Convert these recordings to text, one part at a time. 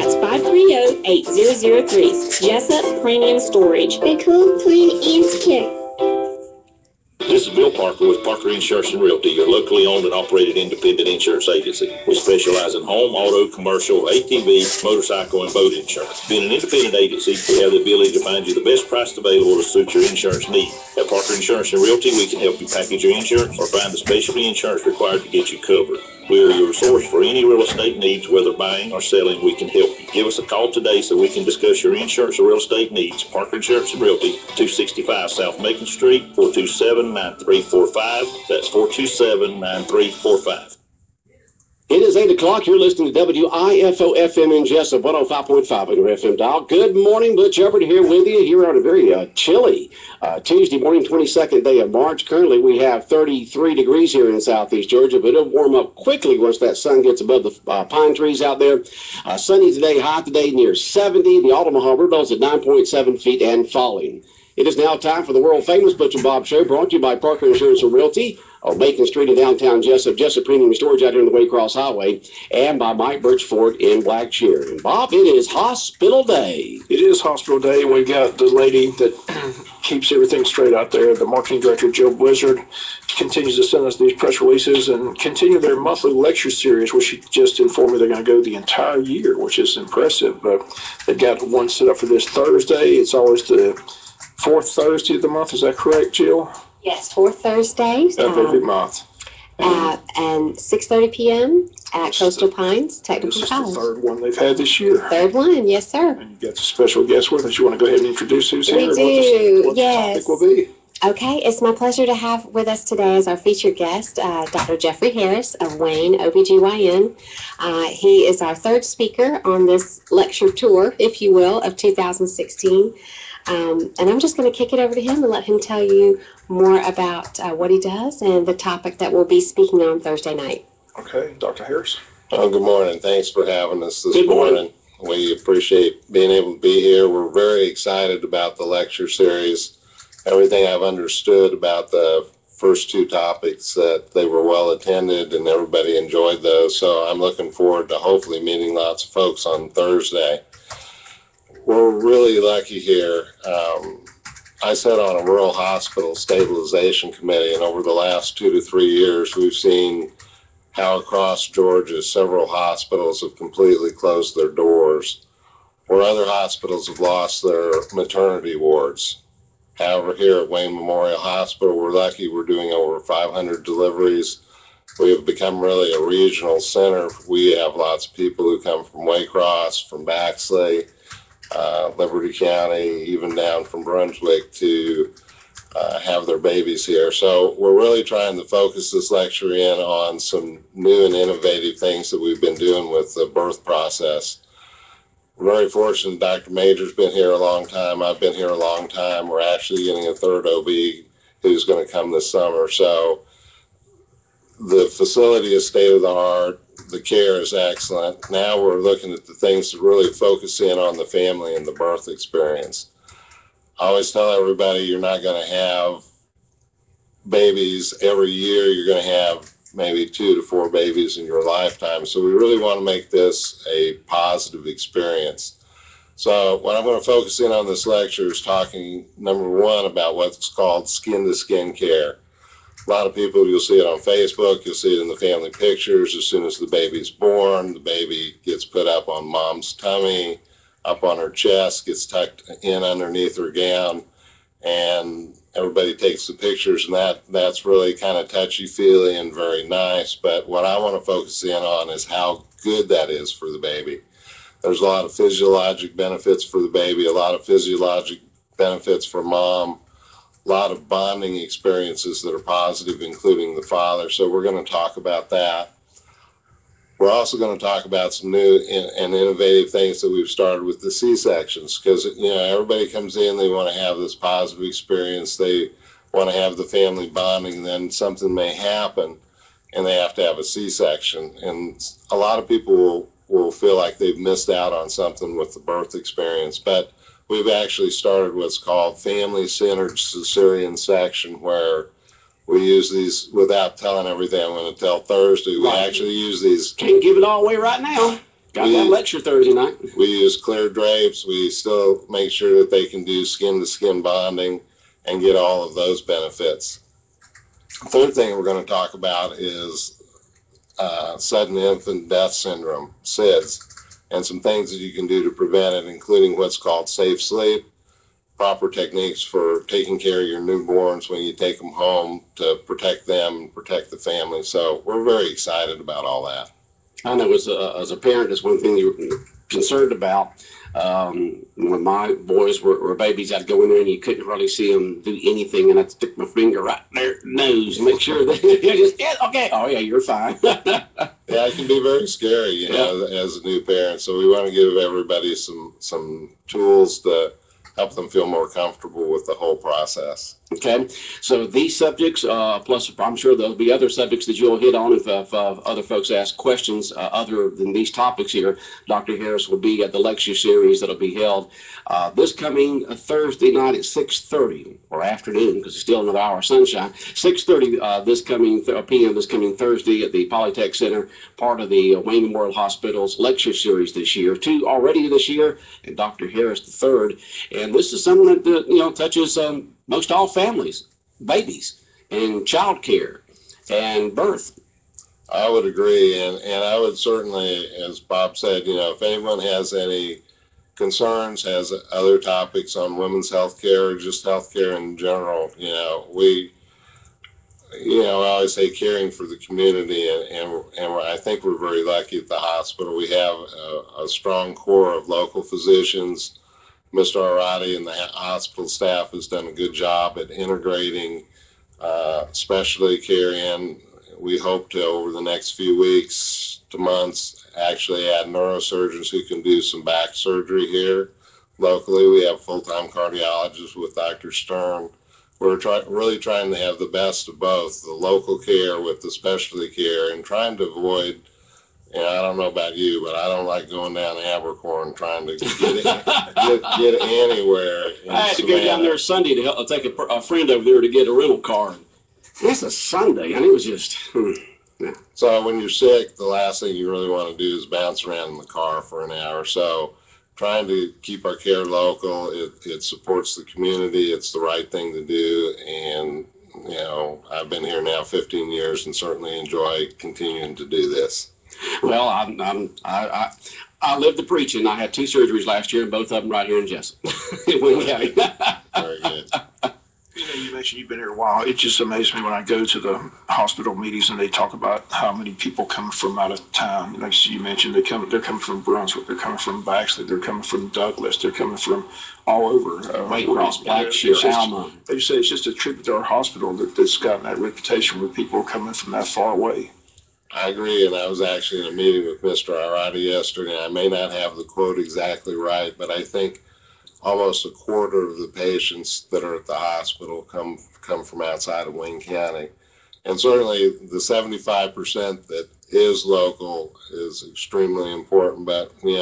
That's 530-8003. Jessup Premium Storage. The cool, clean, and secure. This is Bill Parker with Parker Insurance and Realty, your locally owned and operated independent insurance agency. We specialize in home, auto, commercial, ATV, motorcycle, and boat insurance. Being an independent agency, we have the ability to find you the best price available to suit your insurance needs. At Parker Insurance and Realty, we can help you package your insurance or find the specialty insurance required to get you covered. We are your source for any real estate needs, whether buying or selling. We can help you. Give us a call today so we can discuss your insurance or real estate needs. Parker Insurance and Realty, 265 South Macon Street, 427-9345. That's 427-9345. It is 8 o'clock. You're listening to WIFO-FM in Jessup, 105.5 on your FM dial. Good morning, Butch here with you here on a very chilly Tuesday morning, 22nd day of March. Currently, we have 33 degrees here in southeast Georgia, but it'll warm up quickly once that sun gets above the pine trees out there. Sunny today, high today near 70. The Omaha Riverboats at 9.7 feet and falling. It is now time for the world-famous Butch and Bob Show, brought to you by Parker Insurance and Realty on Macon Street in downtown Jessup, Jessup Premium Storage out here on the Waycross Highway, and by Mike Birch Ford in Blackshear. And Bob, it is Hospital Day. It is Hospital Day. We got the lady that keeps everything straight out there, the marketing director, Joe Blizzard, continues to send us these press releases and continue their monthly lecture series, which she just informed me they're going to go the entire year, which is impressive. They've got one set up for this Thursday. It's always the fourth Thursday of the month. Is that correct, Jill? Yes, fourth Thursdays. Of every month. And 6:30 p.m. at Coastal Pines Technical College. This is the third one they've had this year. Third one, yes, sir. And you've got the special guest with us. You want to go ahead and introduce who's here? We do, what yes. the topic will be? Okay, it's my pleasure to have with us today as our featured guest, Dr. Jeffrey Harris of Wayne OBGYN. He is our third speaker on this lecture tour, if you will, of 2016. And I'm just going to kick it over to him and let him tell you more about what he does and the topic that we'll be speaking on Thursday night. Okay, Dr. Harris. Oh, good morning. Thanks for having us this morning. We appreciate being able to be here. We're very excited about the lecture series. Everything I've understood about the first two topics, that they were well attended and everybody enjoyed those. So I'm looking forward to hopefully meeting lots of folks on Thursday. We're really lucky here. I sat on a rural hospital stabilization committee, and over the last 2 to 3 years, we've seen how across Georgia several hospitals have completely closed their doors, where other hospitals have lost their maternity wards. However, here at Wayne Memorial Hospital, we're lucky we're doing over 500 deliveries. We have become really a regional center. We have lots of people who come from Waycross, from Baxley, Liberty County, even down from Brunswick to have their babies here. So we're really trying to focus this lecture in on some new and innovative things that we've been doing with the birth process. We're very fortunate Dr. Major's been here a long time. I've been here a long time. We're actually getting a third OB who's going to come this summer. So the facility is state of the art. The care is excellent. Now we're looking at the things to really focus in on the family and the birth experience. I always tell everybody you're not going to have babies every year. You're going to have maybe 2 to 4 babies in your lifetime. So we really want to make this a positive experience. So what I'm going to focus in on this lecture is talking, number one, about what's called skin-to-skin care. A lot of people, you'll see it on Facebook, you'll see it in the family pictures. As soon as the baby's born, the baby gets put up on mom's tummy, up on her chest, gets tucked in underneath her gown, and everybody takes the pictures, and that's really kind of touchy-feely and very nice. But what I want to focus in on is how good that is for the baby. There's a lot of physiologic benefits for the baby, a lot of physiologic benefits for mom, a lot of bonding experiences that are positive, including the father. So we're going to talk about that. We're also going to talk about some new and innovative things that we've started with the C-sections, because everybody comes in, they want to have this positive experience, they want to have the family bonding, and then something may happen and they have to have a C-section. And a lot of people will feel like they've missed out on something with the birth experience, but we've actually started what's called family-centered cesarean section, where we use these, without telling everything I'm going to tell Thursday, we actually use these. Can't give it all away right now. Got that lecture Thursday night. We use clear drapes. We still make sure that they can do skin-to-skin bonding and get all of those benefits. Third thing we're going to talk about is sudden infant death syndrome, SIDS, and some things that you can do to prevent it, including what's called safe sleep, proper techniques for taking care of your newborns when you take them home to protect them and protect the family. So we're very excited about all that. I know as a parent, that's one thing you were concerned about. When my boys were babies, I'd go in there and you couldn't really see them do anything, and I'd stick my finger right there, nose, make sure that you just, yeah, okay, oh yeah, you're fine. Yeah, it can be very scary, you know, as a new parent. So we want to give everybody some tools to help them feel more comfortable with the whole process. Okay, so these subjects, plus I'm sure there'll be other subjects that you'll hit on if other folks ask questions other than these topics here. Dr. Harris will be at the lecture series that'll be held this coming Thursday night at 6:30, or afternoon, because it's still another hour of sunshine. 6:30 this coming p.m. this coming Thursday at the Polytech Center, part of the Wayne Memorial Hospital's lecture series this year. 2 already this year, and Dr. Harris the third. And this is something that touches most all families, babies, and child care, and birth. I would agree, and I would certainly, as Bob said, if anyone has any concerns, has other topics on women's health care or just health care in general, we always say caring for the community, and I think we're very lucky at the hospital. We have a strong core of local physicians. Mr. Arati and the hospital staff has done a good job at integrating specialty care in. We hope to, over the next few weeks to months, actually add neurosurgeons who can do some back surgery here locally. We have full-time cardiologists with Dr. Stern. We're really trying to have the best of both, the local care with the specialty care, and trying to avoid, I don't know about you, but I don't like going down Abercorn trying to get anywhere. I had to go down there Sunday to help take a friend over there to get a rental car. It's a Sunday, and it was just, yeah. So when you're sick, the last thing you really want to do is bounce around in the car for an hour. So trying to keep our care local, it supports the community. It's the right thing to do. And, I've been here now 15 years and certainly enjoy continuing to do this. Well, I lived the preaching. I had 2 surgeries last year, and both of them right here in Jessup. Very good. You mentioned you've been here a while. It just amazes me when I go to the hospital meetings and they talk about how many people come from out of town. Like you mentioned, they're coming from Brunswick, they're coming from Baxley, they're coming from Douglas, they're coming from all over. Waycross, Blackshear, Alma. They say it's just a tribute to our hospital that's gotten that reputation with people coming from that far away. I agree, and I was actually in a meeting with Mr. Arati yesterday. I may not have the quote exactly right, but I think almost a quarter of the patients that are at the hospital come from outside of Wayne County. And certainly the 75% that is local is extremely important, but we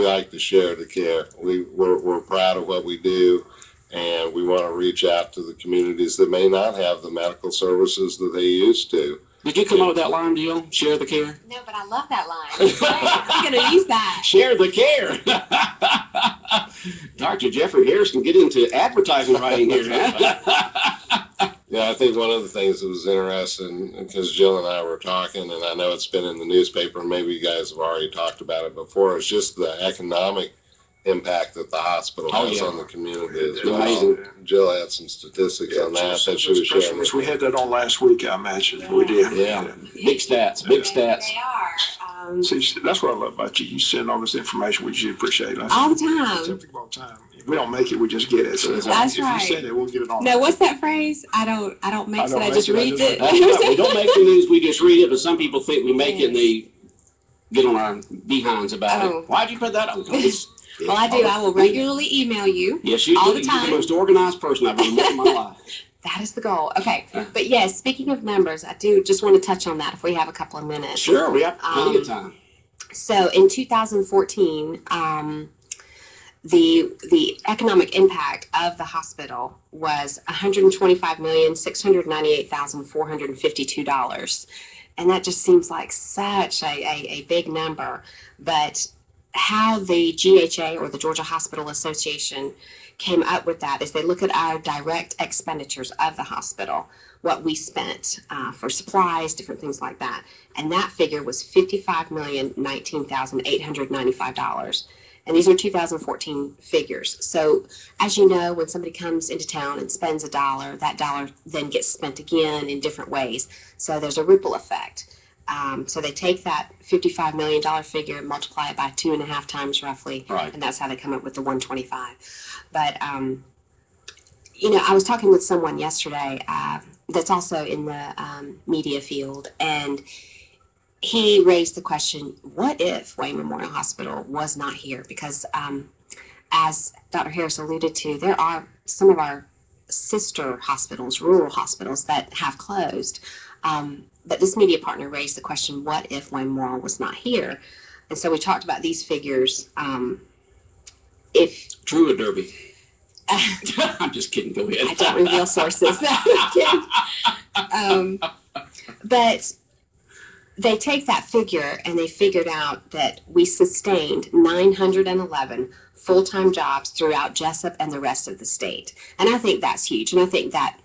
like to share the care. We're proud of what we do, and we want to reach out to the communities that may not have the medical services that they used to. Did you come up with that line, Jill? Share the care? No, but I love that line. I'm going to use that. Share the care. Dr. Jeffrey Harris can get into advertising writing here. Yeah, I think one of the things that was interesting, because Jill and I were talking, and I know it's been in the newspaper, and maybe you guys have already talked about it before, is just the economic impact that the hospital has on the community as well. Amazing. Jill had some statistics on that she was sharing. We had that on last week, I imagine. We did. Yeah. Big stats, big stats. They are. See, that's what I love about you. You send all this information, we usually appreciate it. All the time. All the time. If we don't make it, we just get it. So That's if right. you send it, we'll get it on. No, what's that phrase? I don't make it, I just read it. That's right. We don't make the news, we just read it, but some people think we make it and they get on our behinds about it. Why'd you put that on? Well, I do. I will regularly email you. Yes, you all do. the time. You're the most organized person I've ever met in my life. That is the goal. Okay. But yes, speaking of numbers, I do just want to touch on that if we have a couple of minutes. Sure, we have plenty of time. So in 2014, the economic impact of the hospital was $125,698,452. And that just seems like such a big number. But how the GHA, or the Georgia Hospital Association, came up with that is they look at our direct expenditures of the hospital, what we spent for supplies, different things like that. And that figure was $55,019,895. And these are 2014 figures. So as you know, when somebody comes into town and spends $1, that dollar then gets spent again in different ways. So there's a ripple effect. So they take that $55 million figure and multiply it by 2.5 times roughly. Right. And that's how they come up with the 125. But, you know, I was talking with someone yesterday that's also in the media field, and he raised the question, what if Wayne Memorial Hospital was not here? Because as Dr. Harris alluded to, there are some of our sister hospitals, rural hospitals, that have closed. But this media partner raised the question, what if Wayne Memorial was not here? And so we talked about these figures. If True or Derby? I'm just kidding. Go ahead. I don't reveal sources. But they take that figure and they figured out that we sustained 911 full-time jobs throughout Jessup and the rest of the state. And I think that's huge. And I think that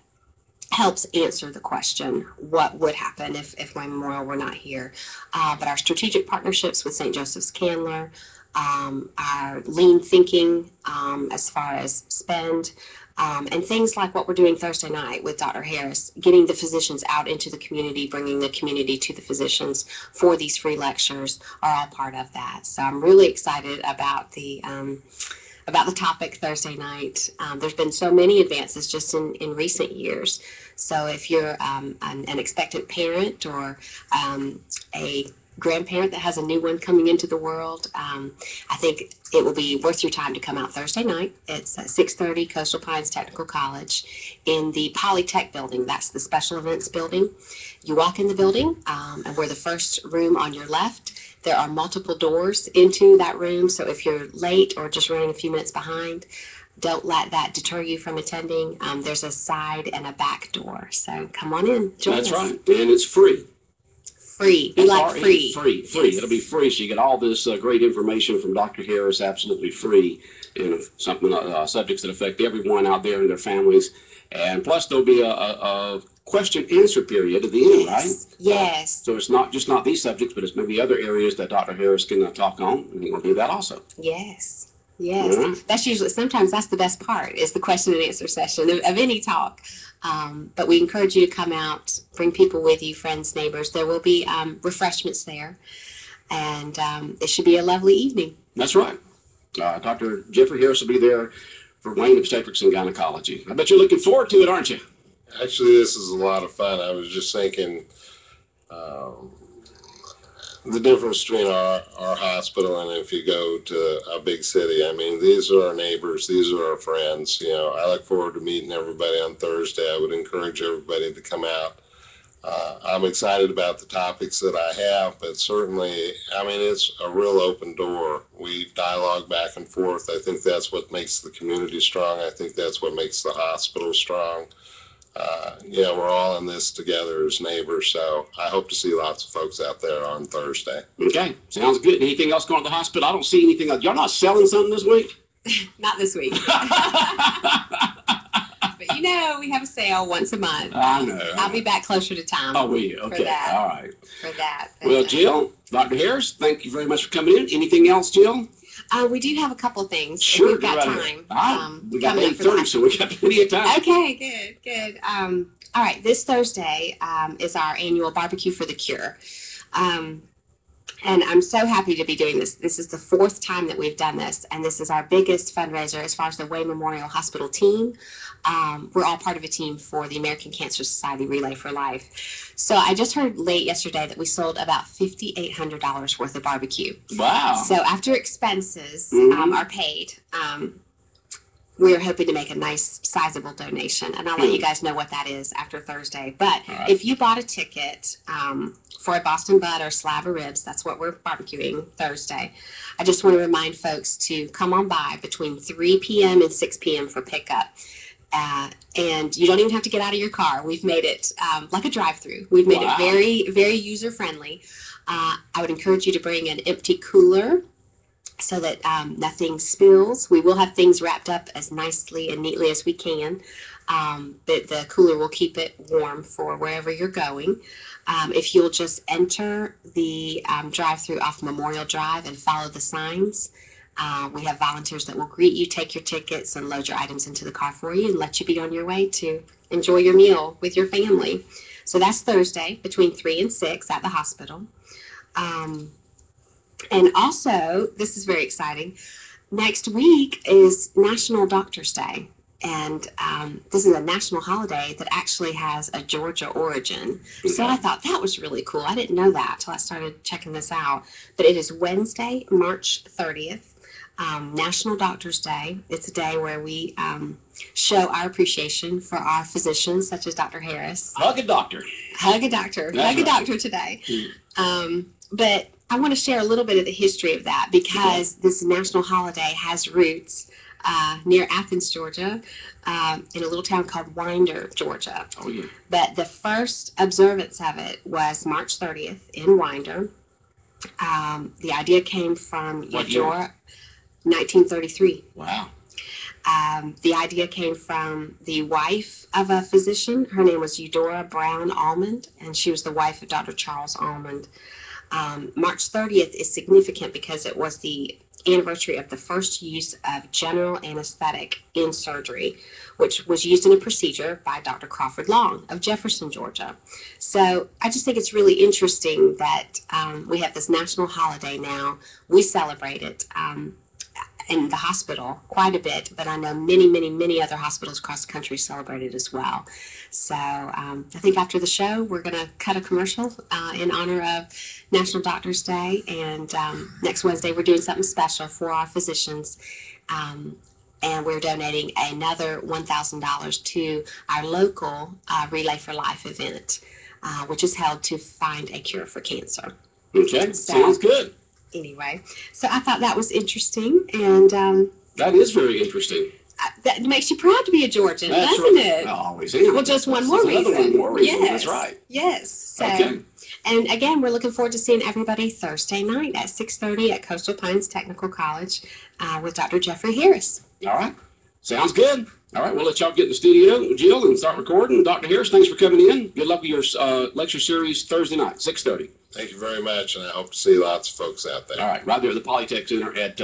helps answer the question, what would happen if Wayne Memorial were not here? But our strategic partnerships with St. Joseph's Candler, our lean thinking as far as spend, and things like what we're doing Thursday night with Dr. Harris, getting the physicians out into the community, bringing the community to the physicians for these free lectures are all part of that. So I'm really excited about the topic Thursday night. There's been so many advances just in recent years. So if you're an expectant parent or a grandparent that has a new one coming into the world, I think it will be worth your time to come out Thursday night. It's at 6:30 Coastal Pines Technical College in the Polytech building. That's the special events building. You walk in the building, and we're the first room on your left. There are multiple doors into that room, so if you're late or just running a few minutes behind, don't let that deter you from attending. There's a side and a back door, so come on in. Join us. That's right, and it's free. Free. We like free. Free. It'll be free. So you get all this great information from Dr. Harris, absolutely free, and something subjects that affect everyone out there and their families. And plus, there'll be a question answer period at the end, right? Yes. So it's not these subjects, but it's maybe other areas that Dr. Harris can talk on, and he'll do that also. Yes. That's usually, sometimes that's the best part, is the question and answer session of any talk. But we encourage you to come out, bring people with you, friends, neighbors. There will be refreshments there, and it should be a lovely evening. That's right. Dr. Jeffrey Harris will be there for Wayne Obstetrics and Gynecology. I bet you're looking forward to it, aren't you? Actually, this is a lot of fun. I was just thinking the difference between our hospital and if you go to a big city. I mean, these are our neighbors. These are our friends. You know, I look forward to meeting everybody on Thursday. I would encourage everybody to come out. I'm excited about the topics that I have, but certainly, I mean, it's a real open door. We dialogue back and forth. I think that's what makes the community strong. I think that's what makes the hospital strong. You know, we're all in this together as neighbors, so I hope to see lots of folks out there on Thursday. Okay, sounds good. Anything else going to the hospital? I don't see anything else. Y'all not selling something this week? Not this week. But you know, we have a sale once a month. I know. I'll be back closer to time. Oh, will you? Okay, that. all right. For that. Well, Jill, Dr. Harris, thank you very much for coming in. Anything else, Jill? We do have a couple of things. Sure, We've got right time. All right. We got coming up for 8:30, that. so we got plenty of time. Okay, good. All right, this Thursday is our annual Barbecue for the Cure. And I'm so happy to be doing this. This is the 4th time that we've done this, and this is our biggest fundraiser as far as the Wayne Memorial Hospital team. We're all part of a team for the American Cancer Society Relay for Life. So I just heard late yesterday that we sold about $5,800 worth of barbecue. Wow. So after expenses are paid, we're hoping to make a nice sizable donation, and I'll let you guys know what that is after Thursday. But if you bought a ticket for a Boston butt or a slab of ribs, that's what we're barbecuing Thursday. I just want to remind folks to come on by between 3 p.m. and 6 p.m. for pickup. And you don't even have to get out of your car. We've made it like a drive-through. We've made it very, very user-friendly. I would encourage you to bring an empty cooler so that nothing spills. We will have things wrapped up as nicely and neatly as we can, but the cooler will keep it warm for wherever you're going. If you'll just enter the drive-through off Memorial Drive and follow the signs, we have volunteers that will greet you, take your tickets, and load your items into the car for you and let you be on your way to enjoy your meal with your family. So that's Thursday between 3 and 6 at the hospital. And also, this is very exciting, next week is National Doctor's Day. And this is a national holiday that actually has a Georgia origin. So I thought that was really cool. I didn't know that until I started checking this out. But it is Wednesday, March 30th, National Doctor's Day. It's a day where we show our appreciation for our physicians, such as Dr. Harris. Hug a doctor. Hug a doctor. That's Hug a doctor today. But I want to share a little bit of the history of that because this national holiday has roots near Athens, Georgia, in a little town called Winder, Georgia. Oh, yeah. But the first observance of it was March 30th in Winder. The idea came from What year? 1933. Wow. The idea came from the wife of a physician. Her name was Eudora Brown Almond, and she was the wife of Dr. Charles Almond. March 30th is significant because it was the anniversary of the first use of general anesthetic in surgery, which was used in a procedure by Dr. Crawford Long of Jefferson, Georgia. So I just think it's really interesting that we have this national holiday now. We celebrate it in the hospital quite a bit, but I know many, many, many other hospitals across the country celebrate it as well. So I think after the show, we're going to cut a commercial in honor of National Doctor's Day. And next Wednesday, we're doing something special for our physicians. And we're donating another $1,000 to our local Relay for Life event, which is held to find a cure for cancer. Okay, sounds good. Anyway, so I thought that was interesting, and That is very interesting. that makes you proud to be a Georgian, That's doesn't right. it? Well, always is. Well, just one more Another reason. one more reason. Yes. That's right. Yes. So, Okay. and again, we're looking forward to seeing everybody Thursday night at 6:30 at Coastal Pines Technical College with Dr. Jeffrey Harris. All right. Sounds good. All right, we'll let y'all get in the studio, Jill, and start recording. Dr. Harris, thanks for coming in. Good luck with your lecture series Thursday night, 6:30. Thank you very much, and I hope to see lots of folks out there. All right, right there at the Polytech Center at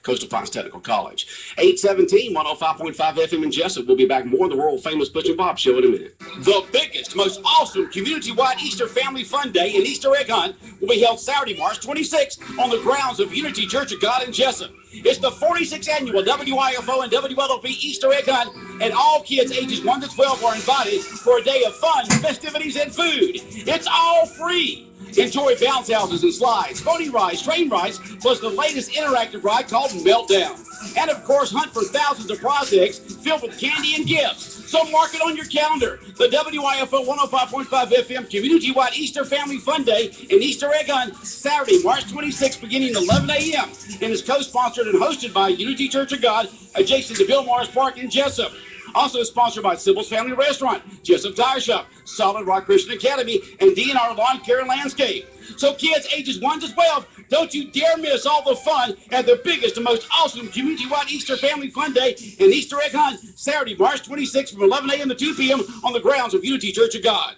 Coastal Pines Technical College. 817, 105.5 FM in Jessup. We'll be back more of the world-famous Butch and Bob Show in a minute. The biggest, most awesome community-wide Easter Family Fun Day and Easter Egg Hunt will be held Saturday, March 26th on the grounds of Unity Church of God in Jessup. It's the 46th annual WIFO and WLOP Easter Egg Hunt, and all kids ages 1 to 12 are invited for a day of fun, festivities, and food. It's all free. Enjoy bounce houses and slides, pony rides, train rides, plus the latest interactive ride called Meltdown. And of course, hunt for thousands of prize eggs filled with candy and gifts. So mark it on your calendar. The WIFO 105.5 FM Community-Wide Easter Family Fun Day and Easter Egg Hunt, Saturday, March 26th, beginning at 11 a.m. and is co-sponsored and hosted by Unity Church of God, adjacent to Bill Morris Park in Jessup. Also sponsored by Sybil's Family Restaurant, Jessup Tire Shop, Solid Rock Christian Academy, and DNR Lawn Care and Landscape. So kids ages 1 to 12, don't you dare miss all the fun at the biggest and most awesome community-wide Easter Family Fun Day and Easter Egg Hunt, Saturday, March 26th from 11 a.m. to 2 p.m. on the grounds of Unity Church of God.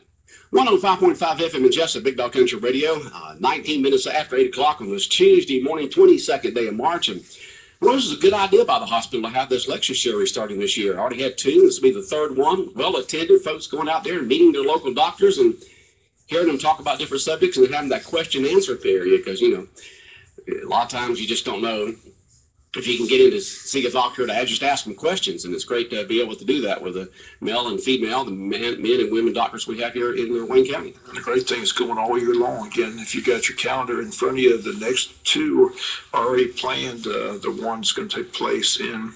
105.5 FM in Jessup, Big Dog Country Radio, 19 minutes after 8 o'clock on this Tuesday morning, 22nd day of March. And well, this is a good idea by the hospital to have this lecture series starting this year. I already had 2. This will be the 3rd one. Well attended, folks going out there and meeting their local doctors and hearing them talk about different subjects and having that question and answer period, because, you know, a lot of times you just don't know if you can get in to see a doctor to just ask them questions, and it's great to be able to do that with the male and female, the men and women doctors we have here in Wayne County. The great thing is going all year long. Again, if you got your calendar in front of you, the next 2 are already planned. The one's going to take place in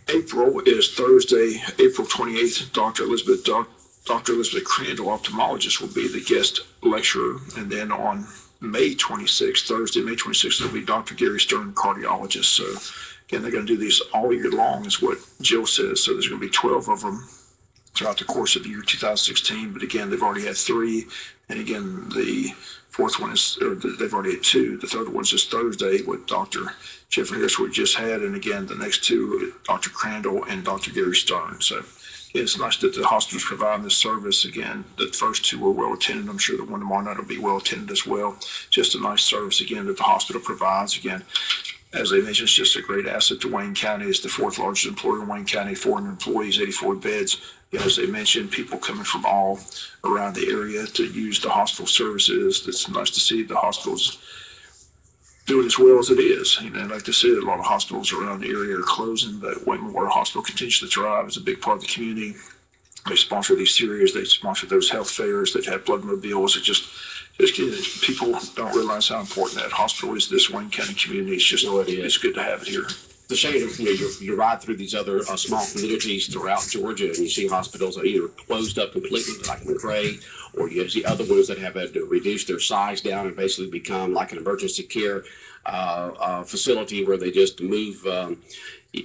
April is Thursday, April 28th. Dr. Elizabeth Crandall, ophthalmologist, will be the guest lecturer. And then on May 26th, Thursday, May 26th, it'll be Dr. Gary Stern, cardiologist. So again, they're going to do these all year long is what Jill says. So there's going to be 12 of them throughout the course of the year 2016. But again, they've already had 3. And again, the fourth one is, or they've already had 2. The third one's this Thursday with Dr. Jeffrey Harris, we just had. And again, the next 2, Dr. Crandall and Dr. Gary Stern. So it's nice that the hospital's providing this service. Again, the first 2 were well attended. I'm sure the one tomorrow night will be well attended as well. Just a nice service, again, that the hospital provides. Again, as I mentioned, it's just a great asset to Wayne County. It's the 4th largest employer in Wayne County, 400 employees, 84 beds. As they mentioned, people coming from all around the area to use the hospital services. It's nice to see the hospitals doing as well as it is. Like I said, a lot of hospitals around the area are closing, but Wayne Memorial Hospital continues to thrive. It's a big part of the community. They sponsor these series. They sponsor those health fairs. They've had blood mobiles. It just people don't realize how important that hospital is to this Wayne County community. It's just, it's good to have it here. The shame, you ride through these other small communities throughout Georgia, and you see hospitals that are either closed up completely, like McRae, or you see other ones that have had to reduce their size down and basically become like an emergency care facility where they just move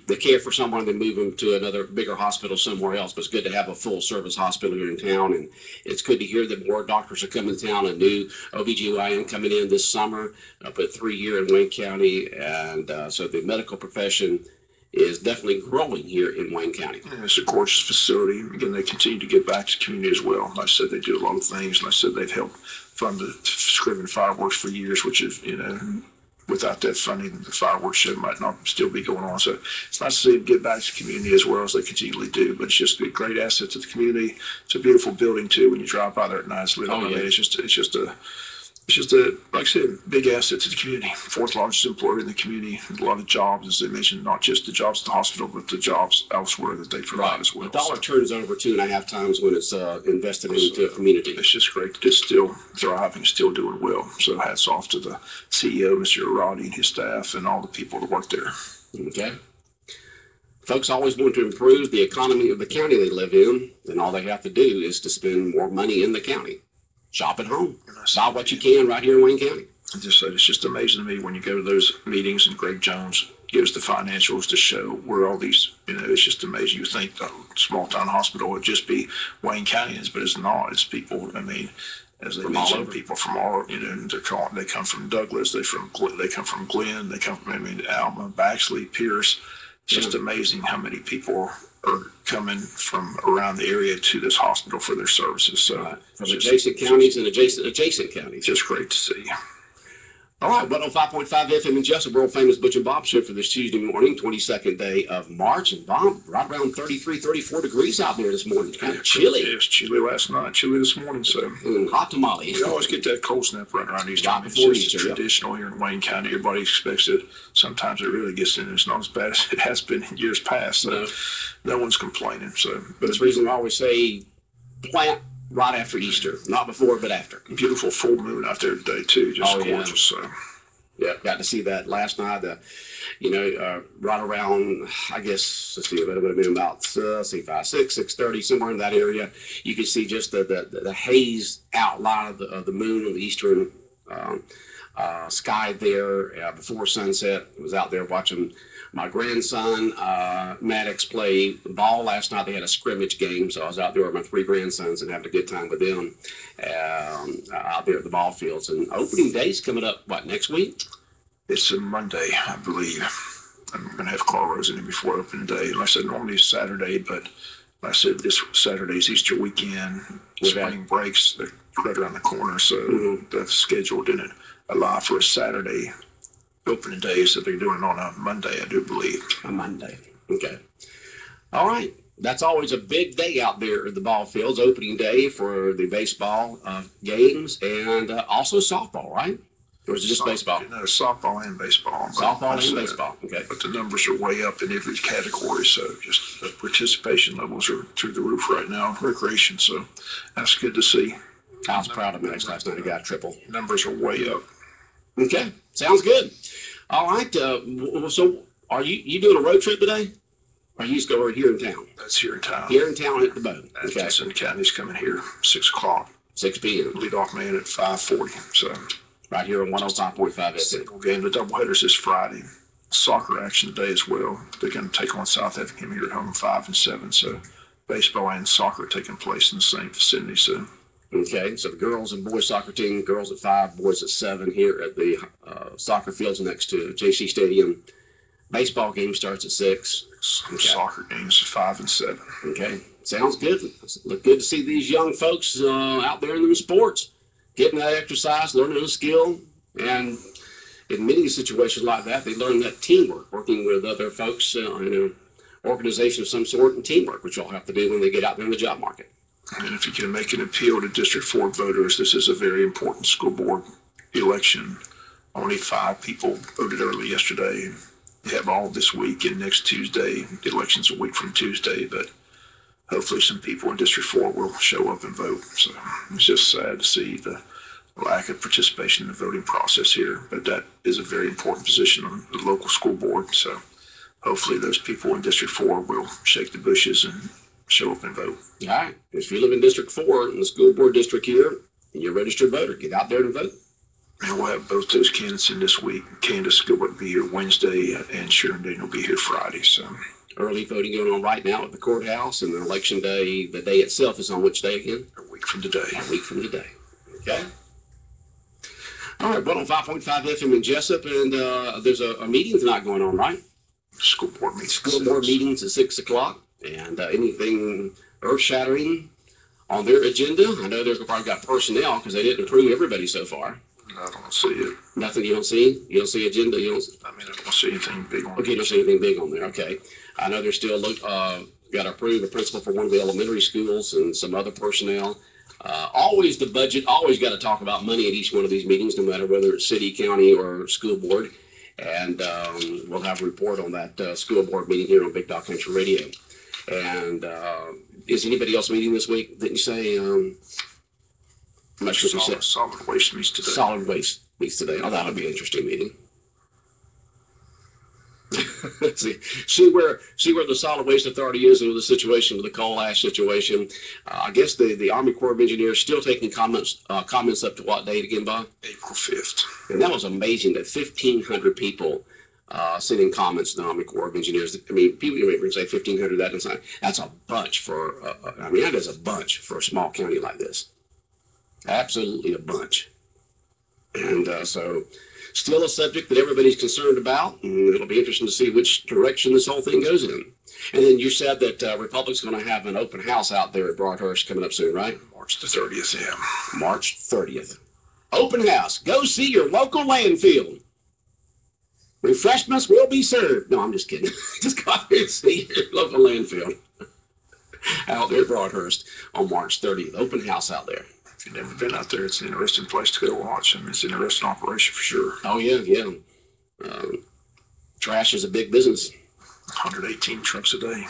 the care for someone and move them to another bigger hospital somewhere else. But it's good to have a full service hospital here in town, and it's good to hear that more doctors are coming to town. A new OBGYN coming in this summer, put 3 year in Wayne County, and so the medical profession is definitely growing here in Wayne County. And it's a gorgeous facility. Again, they continue to give back to the community as well. Like I said, they do a lot of things. Like I said, they've helped fund the Scriven Fireworks for years, which is, without that funding, the fireworks show might not still be going on. So it's nice to see them get back to the community as well as they continually do. But it's just a great asset to the community. It's a beautiful building too. When you drive by there at night, it's lit on. It's just a, like I said, big asset to the community. 4th largest employer in the community. A lot of jobs, as they mentioned, not just the jobs at the hospital, but the jobs elsewhere that they provide as well. The dollar turns over 2.5 times when it's invested into a community. It's just great. It's still thriving, still doing well. So hats off to the CEO, Mr. Roddy, and his staff, and all the people that work there. Okay. Folks always want to improve the economy of the county they live in, and all they have to do is to spend more money in the county. Shop at home. Buy what you can right here in Wayne County. It's just amazing to me when you go to those meetings and Greg Jones gives the financials to show where all these, it's just amazing. You think the small town hospital would just be Wayne Countyans, but it's not. It's people, as they mentioned, people from all, they come from Douglas, they come from Glenn, they come from, Alma, Baxley, Pierce. It's just amazing how many people are coming from around the area to this hospital for their services. So from adjacent counties and adjacent counties. Just great to see. All right, 105.5 FM in Jessup, world famous Butch and Bob show for this Tuesday morning, 22nd day of March. And Bob, right around 33, 34 degrees out there this morning. It's kind of chilly. It was chilly last night, chilly this morning. So hot tamale. You always get that cold snap right around Easter. It's just traditional here in Wayne County. Everybody expects it. Sometimes it really gets in. It's not as bad as it has been in years past. So no one's complaining. So, but that's the reason I always say plant right after Easter, not before, but after. Beautiful full moon out there today too, just gorgeous. So. Yeah, got to see that last night. Right around, I guess, let's see, it would have been about 6:30, somewhere in that area. You could see just the haze outline of the moon on the eastern sky there before sunset. I was out there watching my grandson, Maddox, play ball last night. They had a scrimmage game, so I was out there with my 3 grandsons and having a good time with them out there at the ball fields. And opening day's coming up, next week? It's a Monday, I believe. I'm going to have Carl Rose in here before opening day. Like I said, normally it's Saturday, but like I said, this Saturday's Easter weekend. Spring breaks, they're right around the corner, so they've scheduled in it a lot for a Saturday opening day, so they're doing it on a Monday, I do believe. A Monday. Okay. All right. That's always a big day out there at the ball fields, opening day for the baseball games and also softball, right? Or is it just baseball? No, softball and baseball. Softball and baseball, okay. But the numbers are way up in every category, so just the participation levels are through the roof right now, recreation, so that's good to see. I was proud of Max last night. He got a triple. Numbers are way up. Okay, sounds good. All right, so are you doing a road trip today? Or you just go over here in town? That's here in town. Here in town at the boat. Okay. Atkinson County's coming here 6 o'clock. 6 p.m. Lead off man at 5:40. So right here on 105.5 FM. Single game. The doubleheaders this Friday. Soccer action today as well. They're going to take on South Effingham here at home 5 and 7. So baseball and soccer taking place in the same vicinity. So okay, so the girls and boys soccer team, girls at 5, boys at 7 here at the soccer fields next to JC Stadium. Baseball game starts at 6. okay. Soccer games 5 and 7. Okay, sounds good. Look good to see these young folks out there in the sports, getting that exercise, learning a skill, and in many situations like that, they learn that teamwork, working with other folks in an organization of some sort, and teamwork, which you'll have to do when they get out there in the job market. And if you can make an appeal to District 4 voters, this is a very important school board election. Only 5 people voted early yesterday. You have all this week and next Tuesday. The election's a week from Tuesday, but hopefully some people in District 4 will show up and vote. So it's just sad to see the lack of participation in the voting process here, but that is a very important position on the local school board. So hopefully those people in District 4 will shake the bushes and show up and vote. All right. If you live in District 4 in the school board district here, and you're a registered voter, get out there and vote. And we'll have both those candidates in this week. Candace Gilbert will be here Wednesday, and Sharon Daniel will be here Friday. So early voting going on right now at the courthouse, and then election day, the day itself is on which day again? a week from today. A week from today. Okay. All right, 105.5 FM in Jessup, and there's a meeting tonight going on, right? School board meetings. School board meetings at 6 o'clock, and anything earth-shattering on their agenda? I know they've probably got personnel because they didn't approve everybody so far. I don't see it. Nothing you don't see? You don't see agenda? You don't? I mean, I don't see anything big on it. Okay, you don't see anything big on there. Okay. I know they're still got to approve a principal for one of the elementary schools and some other personnel. Always the budget, always got to talk about money at each one of these meetings, no matter whether it's city, county, or school board. And we'll have a report on that school board meeting here on Big Dog Country Radio. And is anybody else meeting this week? Didn't you say? I'm not sure if you said. Solid waste meets today. Solid waste meets today. Oh, that'll be an interesting meeting. see where the solid waste authority is in the situation with the coal ash situation. I guess the Army Corps of Engineers still taking comments up to what date again, Bob? April 5th. And that was amazing that 1,500 people sending comments to the Army Corps of Engineers. I mean, people can say 1,500. That's a bunch for. That is a bunch for a small county like this. Absolutely a bunch. And so. Still a subject that everybody's concerned about, and it'll be interesting to see which direction this whole thing goes in. And then you said that Republic's going to have an open house out there at Broadhurst coming up soon, right? March the 30th, yeah. March 30th. Open house. Go see your local landfill. Refreshments will be served. No, I'm just kidding. Just go out there and see your local landfill out there at Broadhurst on March 30th. Open house out there. If you've never been out there, it's an interesting place to go watch. I mean, it's an interesting operation for sure. Oh, yeah. Trash is a big business. 118 trucks a day.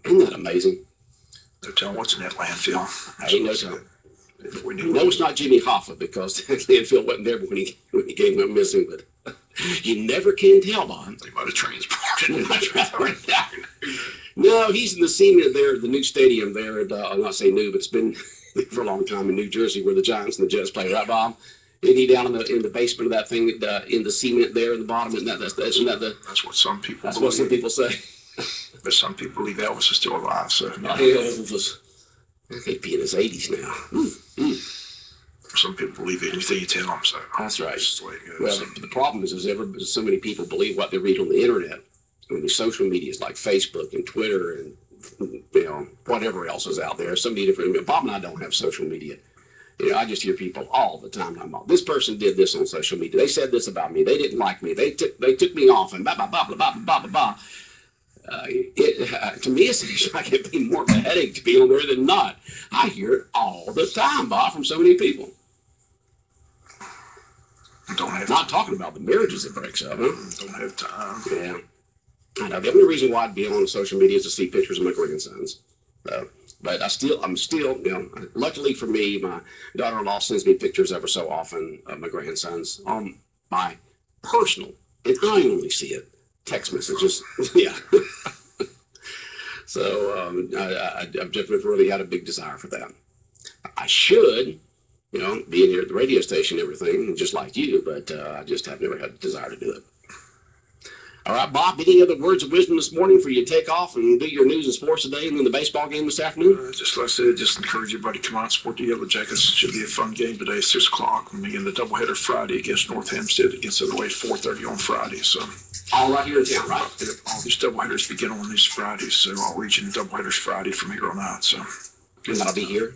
Isn't that amazing? They're telling what's in that landfill. Ain't no telling. No, it's not Jimmy Hoffa because the landfill wasn't there when he went missing, but you never can tell, Bob. They might have transported him. No, he's in the cement there at the new stadium there. I'm not saying new, but it's been for a long time in New Jersey where the Giants and the Jets play, right, Bob? Isn't he down in the basement of that thing, in the cement there in the bottom? That's what some people That's believe. what some people say. But some people believe Elvis is still alive, so. Elvis. He'd be in his 80s now. Some people believe anything you tell them, so. That's right. That's the way it goes. Well, the problem is so many people believe what they read on the internet. I mean, the social medias like Facebook and Twitter and whatever else is out there. So many different. Bob and I don't have social media. I just hear people all the time. This person did this on social media. They said this about me. They didn't like me. They took me off and blah blah blah blah blah blah blah blah. To me, it seems like it'd be more of a headache to be on there than not. I hear it all the time, Bob, from so many people. Not talking about the marriages that breaks up, huh? Don't have time. Yeah. I know. The only reason why I'd be on social media is to see pictures of my grandsons. But I'm still, luckily for me, my daughter-in-law sends me pictures ever so often of my grandsons on my personal, and I only see it, text messages. Yeah. So I've definitely really had a big desire for that. I should you know, being here at the radio station and everything, just like you, but I just have never had the desire to do it. All right, Bob, any other words of wisdom this morning for you to take off and do your news and sports today and then the baseball game this afternoon? Just like I said, just encourage everybody to come out and support the Yellow Jackets. It should be a fun game today, 6 o'clock. And again, the doubleheader Friday against North Hempstead against Illinois, 4:30 on Friday. So All right here in town, right? all these doubleheaders begin on these Fridays, so all region doubleheaders Friday from here on out. So And I'll be here.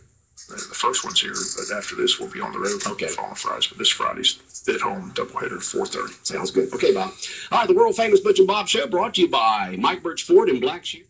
the first one's here, but after this we'll be on the road Okay. following Fridays. But this Friday's at home doubleheader 4:30. Sounds good. Okay, Bob. All right, the world famous Butch and Bob Show brought to you by Mike Birch Ford and Black Sheep.